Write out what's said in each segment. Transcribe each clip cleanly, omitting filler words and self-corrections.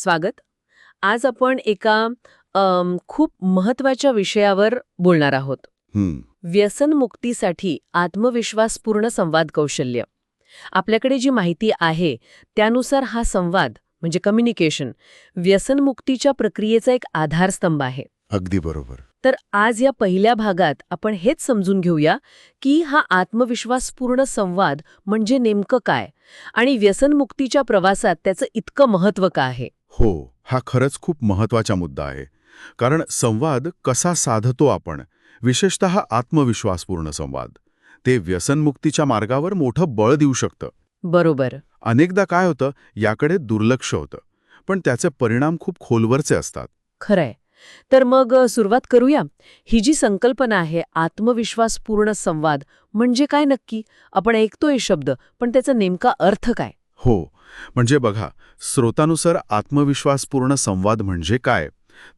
स्वागत. आज आपण एका खूप महत्वाच्या विषयावर बोलणार आहोत. हं, व्यसनमुक्तीसाठी आत्मविश्वासपूर्ण संवाद कौशल्य. आपल्याकडे जी माहिती आहे त्यानुसार हा संवाद म्हणजे कम्युनिकेशन व्यसनमुक्तीच्या प्रक्रियेचा एक आधारस्तंभ आहे. अगदी बरोबर. तर आज या पहिल्या भागात आपण हेच समजून घेऊया की हा आत्मविश्वासपूर्ण संवाद म्हणजे नेमकं काय आणि व्यसनमुक्तीच्या प्रवासात त्याचं इतकं महत्त्व का आहे. हो, हा खरंच खूप महत्वाचा मुद्दा आहे. कारण संवाद कसा साधतो आपण, विशेषतः आत्मविश्वासपूर्ण संवाद, ते व्यसनमुक्तीच्या मार्गावर मोठं बळ देऊ शकतं. बरोबर. अनेकदा काय होतं, याकडे दुर्लक्ष होतं, पण त्याचे परिणाम खूप खोलवरचे असतात. खरंय. तर मग सुरुवात करूया. ही जी संकल्पना आहे आत्मविश्वासपूर्ण संवाद म्हणजे काय नक्की? आपण ऐकतोय शब्द, पण त्याचा नेमका अर्थ काय? हो, म्हणजे बघा, स्रोतानुसार आत्मविश्वासपूर्ण संवाद म्हणजे काय,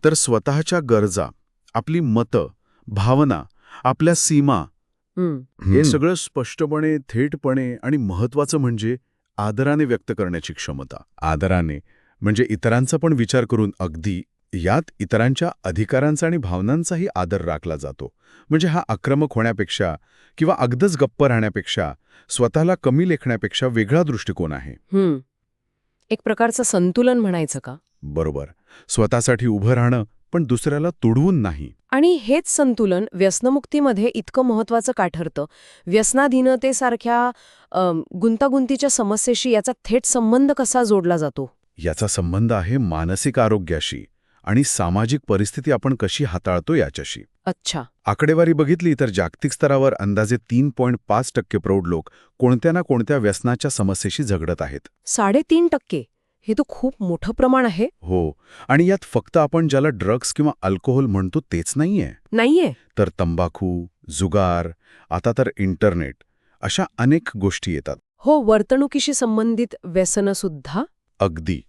तर स्वतःच्या गरजा, आपली मतं, भावना, आपल्या सीमा हे सगळं स्पष्टपणे, थेटपणे आणि महत्वाचं म्हणजे आदराने व्यक्त करण्याची क्षमता. आदराने म्हणजे इतरांचा पण विचार करून, अगदी यात इतरांच्या अधिकारांचा आणि भावनांचाही आदर राखला जातो. म्हणजे हा आक्रमक होण्यापेक्षा किंवा अगदच गप्प राहण्यापेक्षा, स्वतःला कमी लेखण्यापेक्षा वेगळा दृष्टिकोन आहे. एक प्रकारचं संतुलन म्हणायचं का? बरोबर. स्वतःसाठी उभं राहणं, पण दुसऱ्याला तुडवून नाही. आणि हेच संतुलन व्यसनमुक्तीमध्ये इतकं महत्वाचं का ठरतं? व्यसनाधीनतेसारख्या गुंतागुंतीच्या समस्येशी याचा थेट संबंध कसा जोडला जातो? याचा संबंध आहे मानसिक आरोग्याशी आणि सामाजिक परिस्थिती आपण कशी हाताळतो याच्याशी. अच्छा. आकडेवारी बघितली तर जागतिक स्तरावर अंदाजे 3.5% प्रौढ लोक कोणत्या ना कोणत्या व्यसनाच्या समस्येशी झगडत आहेत. 3.5%? हे तर खूप मोठं प्रमाण आहे. हो, आणि यात फक्त आपण ज्याला ड्रग्ज किंवा अल्कोहोल म्हणतो तेच नाहीये. तर तंबाखू, जुगार, आता तर इंटरनेट, अशा अनेक गोष्टी येतात. हो, वर्तणुकीशी संबंधित व्यसनं सुद्धा. अगदी.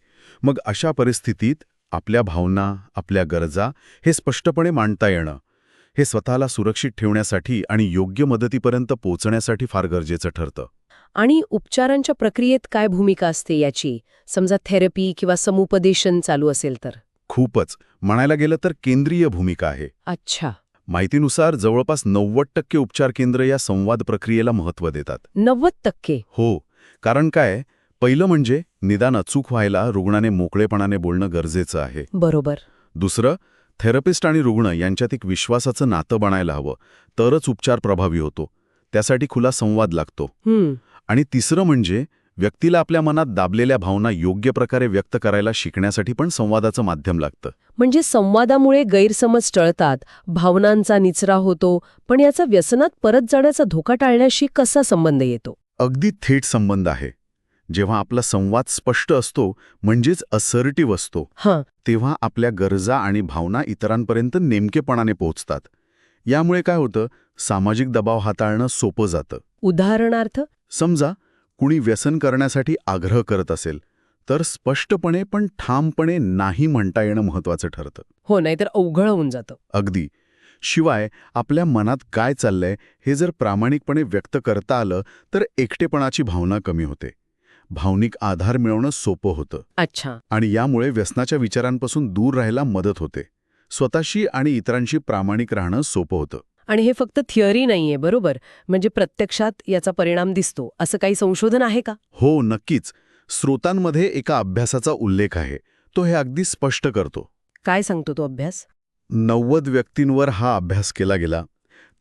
मग अशा परिस्थितीत आपल्या भावना, आपल्या गरजा हे स्पष्टपणे मांडता येणं, हे स्वतःला सुरक्षित ठेवण्यासाठी आणि योग्य मदतीपर्यंत पोहोचण्यासाठी फार गरजेचं ठरतं. आणि उपचारांच्या प्रक्रियेत काय भूमिका असते याची? समजा थेरपी किंवा समुपदेशन चालू असेल तर? खूपच, म्हणायला गेलं तर केंद्रीय भूमिका आहे. अच्छा. माहितीनुसार जवळपास 90% उपचार केंद्र या संवाद प्रक्रियेला महत्त्व देतात. 90%? हो, कारण काय, पहिलं म्हणजे निदान अचूक व्हायला रुग्णाने मोकळेपणाने बोलणं गरजेचं आहे. बरोबर. दुसरं, थेरपिस्ट आणि रुग्ण यांच्यात एक विश्वासाचं नातं बनायला हवं, तरच उपचार प्रभावी होतो. त्यासाठी खुला संवाद लागतो. आणि तिसरं म्हणजे व्यक्तीला आपल्या मनात दाबलेल्या भावना योग्य प्रकारे व्यक्त करायला शिकण्यासाठी पण संवादाचं माध्यम लागतं. म्हणजे संवादामुळे गैरसमज टळतात, भावनांचा निचरा होतो, पण याचा व्यसनात परत जाण्याचा धोका टाळण्याशी कसा संबंध येतो? अगदी थेट संबंध आहे. जेव्हा आपला संवाद स्पष्ट असतो, म्हणजेच असर्टिव्ह असतो, तेव्हा आपल्या गरजा आणि भावना इतरांपर्यंत नेमकेपणाने पोहोचतात. यामुळे काय होतं, सामाजिक दबाव हाताळणं सोपं जातं. उदाहरणार्थ? समजा कुणी व्यसन करण्यासाठी आग्रह करत असेल, तर स्पष्टपणे पण ठामपणे नाही म्हणता येणं महत्वाचं ठरतं. हो, नाहीतर अवघड होऊन जातं. अगदी. शिवाय आपल्या मनात काय चाललंय हे जर प्रामाणिकपणे व्यक्त करता आलं तर एकटेपणाची भावना कमी होते. भावनिक आधार मिळवणं सोपं होतं. अच्छा. आणि यामुळे व्यसनाच्या विचारांपासून दूर राहायला मदत होते. स्वतःशी आणि इतरांशी प्रामाणिक राहणं सोपं होतं. आणि हे फक्त थिअरी नाहीये, बरोबर? म्हणजे प्रत्यक्षात याचा परिणाम दिसतो असं काही संशोधन आहे का? हो, नक्कीच. स्रोतांमध्ये एका अभ्यासाचा उल्लेख आहे. तो हे अगदी स्पष्ट करतो. काय सांगतो तो अभ्यास? 90 व्यक्तींवर हा अभ्यास केला गेला.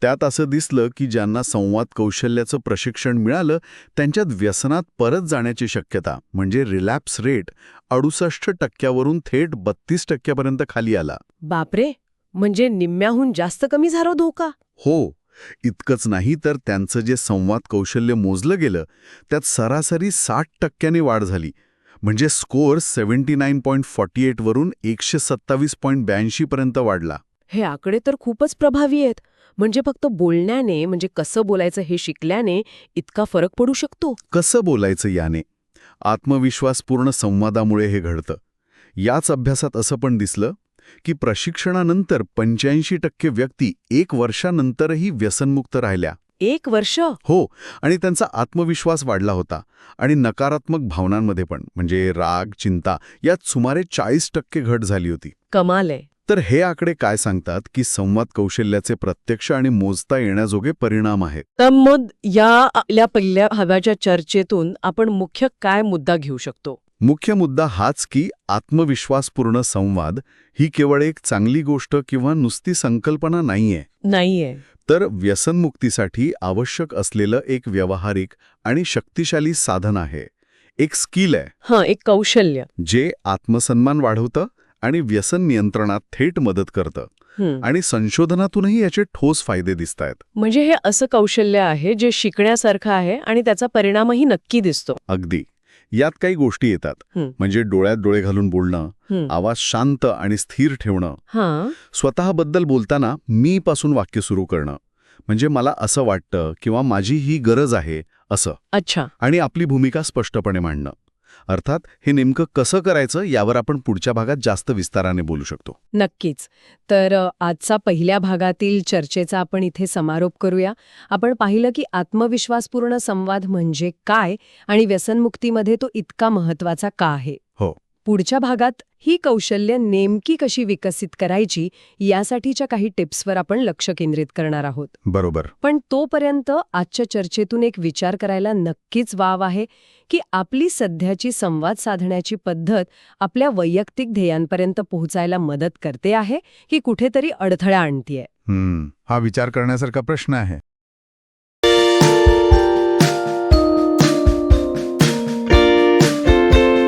त्यात असं दिसलं की ज्यांना संवाद कौशल्याचं प्रशिक्षण मिळालं, त्यांच्यात व्यसनात परत जाण्याची शक्यता म्हणजे रिलॅप्स रेट 68% थेट 32% खाली आला. बापरे, म्हणजे निम्म्याहून जास्त कमी झाला धोका? हो, इतकंच नाही तर त्यांचं जे संवाद कौशल्य मोजलं गेलं, त्यात सरासरी 60% वाढ झाली. म्हणजे स्कोअर 79.48 वरून 127.82 पर्यंत वाढला. हे आकडे तर खूपच प्रभावी आहेत. म्हणजे फक्त बोलण्याने, म्हणजे कसं बोलायचं हे शिकल्याने इतका फरक पडू शकतो? कसं बोलायचं याने? आत्मविश्वासपूर्ण संवादामुळे हे घडतं. याच अभ्यासात असं पण दिसलं की प्रशिक्षणानंतर 85% व्यक्ती 1 वर्षानंतरही व्यसनमुक्त राहिल्या. 1 वर्ष? हो, आणि त्यांचा आत्मविश्वास वाढला होता आणि नकारात्मक भावनांमध्ये पण म्हणजे राग, चिंता यात सुमारे 40% घट झाली होती. कमाल आहे. तर हे आकडे काय सांगतात की संवाद कौशल्याचे प्रत्यक्ष आणि मोजता येण्याजोगे परिणाम आहेत. तर मग या आपल्या पहिल्या भागाच्या चर्चेतून आपण मुख्य काय मुद्दा घेऊ शकतो? मुख्य मुद्दा हाच की आत्मविश्वासपूर्ण संवाद ही केवळ एक चांगली गोष्ट किंवा नुसती संकल्पना नाहीये, नाहीये. तर व्यसनमुक्तीसाठी आवश्यक असलेलं एक व्यावहारिक आणि शक्तिशाली साधन आहे. एक स्किल आहे हां, एक कौशल्य. जे आत्मसन्मान वाढवतं आणि व्यसन नियंत्रणात थेट मदत करतं. आणि संशोधनातूनही याचे ठोस फायदे दिसतायत. म्हणजे हे असं कौशल्य आहे जे शिकण्यासारखं आहे आणि त्याचा परिणामही नक्की दिसतो. अगदी. यात काही गोष्टी येतात, म्हणजे डोळ्यात डोळे घालून बोलणं, आवाज शांत आणि स्थिर ठेवणं, हां. स्वतःबद्दल बोलताना मी पासून वाक्य सुरू करणं, म्हणजे मला असं वाटतं किंवा माझी ही गरज आहे असं. अच्छा. आणि आपली भूमिका स्पष्टपणे मांडणं. अर्थात हे नेमकं कसं करायचं यावर आपण पुढच्या भागात जास्त विस्ताराने बोलू शकतो. नक्कीच. तर आजचा पहिल्या भागातील चर्चेचा आपण इथे समारोप करूया. आपण पाहिलं की आत्मविश्वासपूर्ण संवाद म्हणजे काय आणि व्यसनमुक्तीमध्ये तो इतका महत्वाचा का आहे. हो. पुढच्या भागात ही कौशल्य नेमकी कशी विकसित करायची यासाठीच्या काही टिप्सवर आपण लक्ष केंद्रित करणार आहोत. बरोबर. पण तोपर्यंत आजच्या चर्चेतून एक विचार करायला नक्कीच वाव आहे की आपली सध्याची संवाद साधण्याची पद्धत आपल्या वैयक्तिक ध्येयांपर्यंत पोहोचायला मदत करते आहे की कुठेतरी अडथळा आणतीये. हा विचार करण्यासारखा प्रश्न आहे.